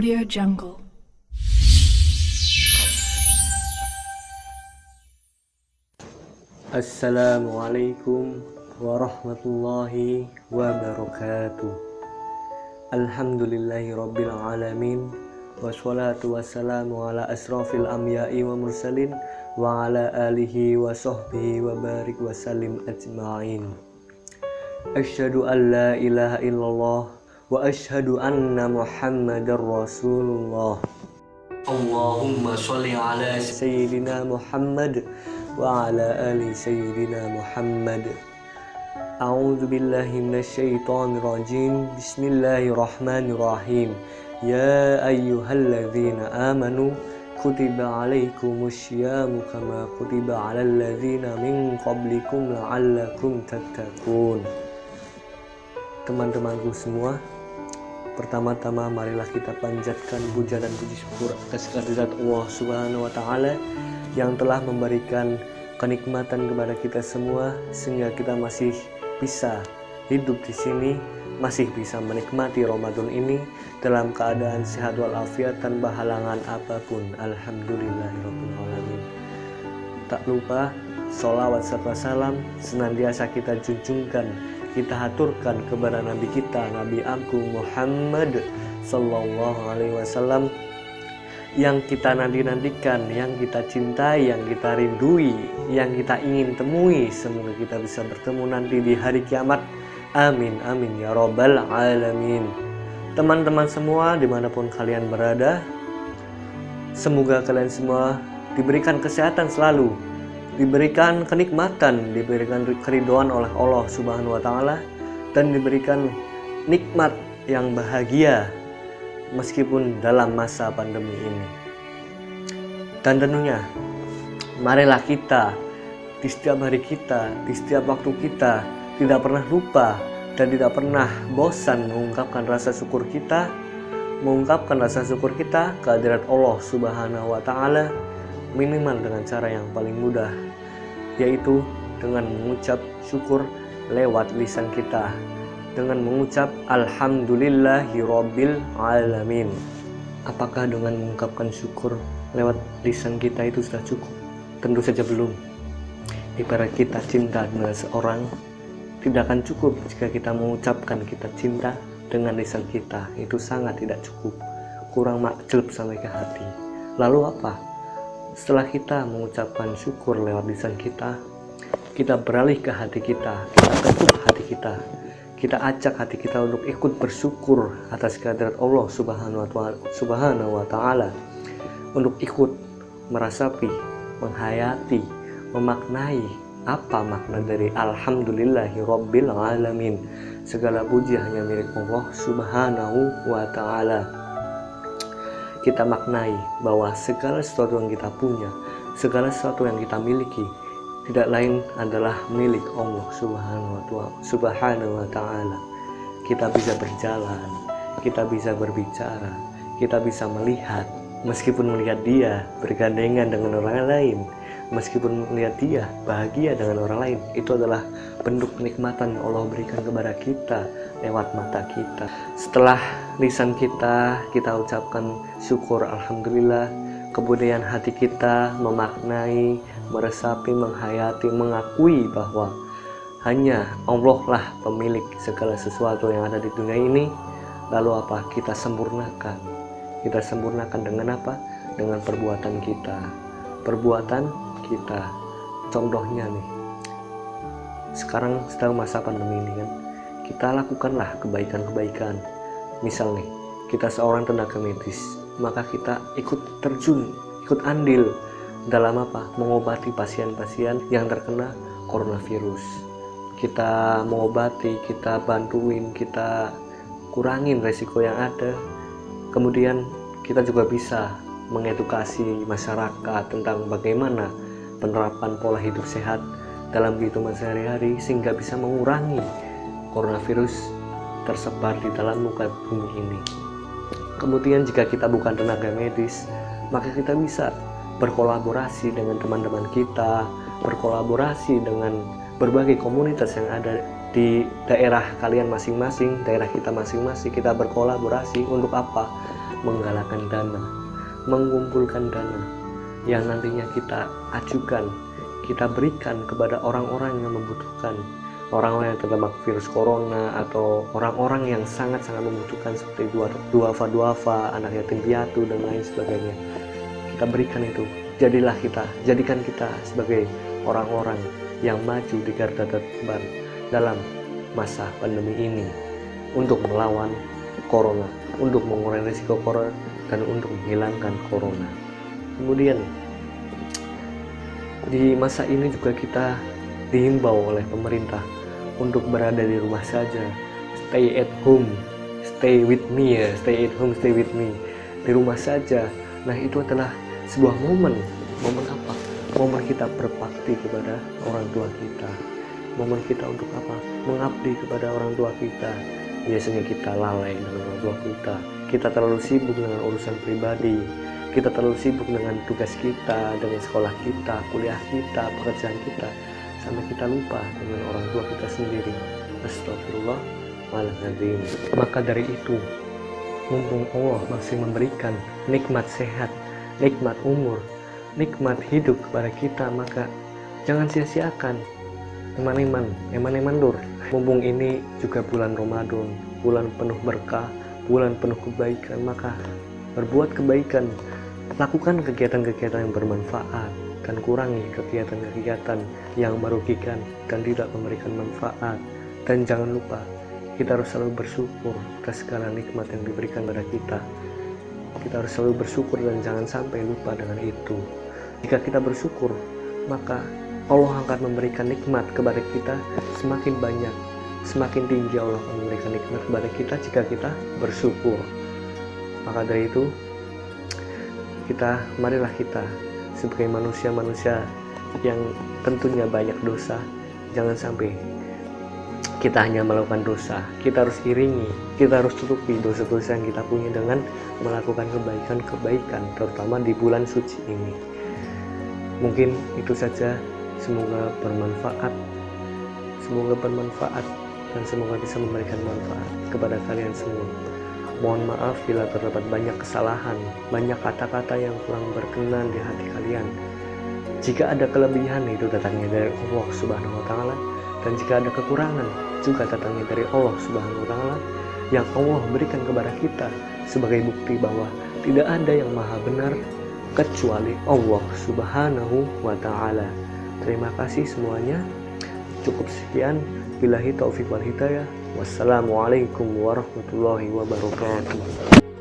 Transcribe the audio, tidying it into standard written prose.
Audio Jungle. Assalamualaikum warahmatullahi wabarakatuh. Alhamdulillahi rabbil alamin. Wassalatu wassalamu ala asrafil anbiya'i wa mursalin wa ala alihi wa sahbihi wa barik wa sallim ajma'in. Asyhadu an la ilaha illallah wa asyhadu anna muhammadar rasulullah. Allahumma sholli ala sayyidina Muhammad wa ala ali sayyidina Muhammad. A'udzu billahi minasyaitonir rajim. Bismillahirrahmanirrahim. Ya ayyuhalladzina amanu kutiba alaikumusyamu kama kutiba alal ladzina min qablikum la'allakum tattaqun. Teman-temanku semua, pertama-tama marilah kita panjatkan puja dan puji syukur atas kehadirat Allah Subhanahu wa taala yang telah memberikan kenikmatan kepada kita semua sehingga kita masih bisa hidup di sini, masih bisa menikmati Ramadan ini dalam keadaan sehat walafiat tanpa halangan apapun. Alhamdulillahirabbil alamin. Tak lupa sholawat serta salam senantiasa kita junjungkan, kita haturkan kepada Nabi kita, Nabi Agung Muhammad Sallallahu Alaihi Wasallam, yang kita nanti-nantikan, yang kita cintai, yang kita rindui, yang kita ingin temui. Semoga kita bisa bertemu nanti di hari kiamat. Amin, amin, ya robbal alamin. Teman-teman semua dimanapun kalian berada, semoga kalian semua diberikan kesehatan selalu, diberikan kenikmatan, diberikan keridhaan oleh Allah Subhanahu wa taala, dan diberikan nikmat yang bahagia meskipun dalam masa pandemi ini. Dan tentunya marilah kita di setiap hari kita, di setiap waktu kita tidak pernah lupa dan tidak pernah bosan mengungkapkan rasa syukur kita, kehadirat Allah Subhanahu wa taala, minimal dengan cara yang paling mudah, yaitu dengan mengucap syukur lewat lisan kita, dengan mengucap alhamdulillahi rabbil alamin. Apakah dengan mengungkapkan syukur lewat lisan kita itu sudah cukup? Tentu saja belum. Ibarat kita cinta dengan seorang, tidak akan cukup jika kita mengucapkan kita cinta dengan lisan kita. Itu sangat tidak cukup, kurang makjub sampai ke hati. Lalu apa? Setelah kita mengucapkan syukur lewat lisan kita, kita beralih ke hati kita, kita ketuk hati kita, kita ajak hati kita untuk ikut bersyukur atas kehadirat Allah Subhanahu wa taala, untuk ikut merasapi, menghayati, memaknai apa makna dari alhamdulillahi rabbil alamin. Segala puji hanya milik Allah Subhanahu wa taala. Kita maknai bahwa segala sesuatu yang kita punya, segala sesuatu yang kita miliki tidak lain adalah milik Allah Subhanahu wa taala. Kita bisa berjalan, kita bisa berbicara, kita bisa melihat, meskipun melihat dia bergandengan dengan orang lain, meskipun melihat dia bahagia dengan orang lain, itu adalah bentuk kenikmatan yang Allah berikan kepada kita lewat mata kita. Setelah lisan kita ucapkan syukur alhamdulillah, kemudian hati kita memaknai, meresapi, menghayati, mengakui bahwa hanya Allah lah pemilik segala sesuatu yang ada di dunia ini. Lalu apa? Kita sempurnakan dengan apa? Dengan perbuatan kita. Contohnya nih, sekarang sedang masa pandemi ini kan, kita lakukanlah kebaikan-kebaikan. Misal nih, kita seorang tenaga medis, maka kita ikut terjun, ikut andil dalam apa? Mengobati pasien-pasien yang terkena coronavirus. Kita mengobati, kita bantuin, kita kurangin resiko yang ada. Kemudian kita juga bisa mengedukasi masyarakat tentang bagaimana penerapan pola hidup sehat dalam kehidupan sehari-hari sehingga bisa mengurangi coronavirus tersebar di dalam muka bumi ini. Kemudian jika kita bukan tenaga medis, maka kita bisa berkolaborasi dengan teman-teman kita, berkolaborasi dengan berbagai komunitas yang ada di daerah kalian masing-masing, daerah kita masing-masing. Kita berkolaborasi untuk apa? menggalakkan dana, mengumpulkan dana yang nantinya kita ajukan, kita berikan kepada orang-orang yang membutuhkan, orang-orang yang terdapat virus corona atau orang-orang yang sangat-sangat membutuhkan seperti duafa, anak yatim piatu dan lain sebagainya. Kita berikan itu, jadikan kita sebagai orang-orang yang maju di garda terdepan dalam masa pandemi ini untuk melawan corona, untuk mengurangi risiko corona dan untuk menghilangkan corona. Kemudian di masa ini juga kita dihimbau oleh pemerintah untuk berada di rumah saja, stay at home, stay with me ya, stay at home, stay with me, di rumah saja. Nah, itu adalah sebuah momen apa? Momen kita berbakti kepada orang tua kita, momen kita untuk apa? Mengabdi kepada orang tua kita. Biasanya kita lalai dengan orang tua kita terlalu sibuk dengan urusan pribadi, kita terlalu sibuk dengan tugas kita, dengan sekolah kita, kuliah kita, pekerjaan kita, sampai kita lupa dengan orang tua kita sendiri. Astagfirullahaladzim. Maka dari itu, mumpung Allah masih memberikan nikmat sehat, nikmat umur, nikmat hidup kepada kita, maka jangan sia-siakan eman-eman lur. Mumpung ini juga bulan Ramadan, bulan penuh berkah, bulan penuh kebaikan, maka berbuat kebaikan, lakukan kegiatan-kegiatan yang bermanfaat, dan kurangi kegiatan-kegiatan yang merugikan dan tidak memberikan manfaat. Dan jangan lupa, kita harus selalu bersyukur atas segala nikmat yang diberikan pada kita. Kita harus selalu bersyukur dan jangan sampai lupa dengan itu. Jika kita bersyukur, maka Allah akan memberikan nikmat kepada kita semakin banyak, semakin tinggi Allah akan memberikan nikmat kepada kita jika kita bersyukur. Maka dari itu, marilah kita sebagai manusia-manusia yang tentunya banyak dosa, jangan sampai kita hanya melakukan dosa. Kita harus iringi, kita harus tutupi dosa-dosa yang kita punya dengan melakukan kebaikan-kebaikan, terutama di bulan suci ini. Mungkin itu saja. Semoga bermanfaat dan semoga bisa memberikan manfaat kepada kalian semua. Mohon maaf bila terdapat banyak kesalahan, banyak kata-kata yang kurang berkenan di hati kalian. Jika ada kelebihan, itu datangnya dari Allah Subhanahu wa Ta'ala, dan jika ada kekurangan juga datangnya dari Allah Subhanahu wa Ta'ala yang Allah berikan kepada kita sebagai bukti bahwa tidak ada yang maha benar kecuali Allah Subhanahu wa Ta'ala. Terima kasih semuanya. Cukup sekian. Billahi taufiq wal hidayah. Wassalamualaikum warahmatullahi wabarakatuh.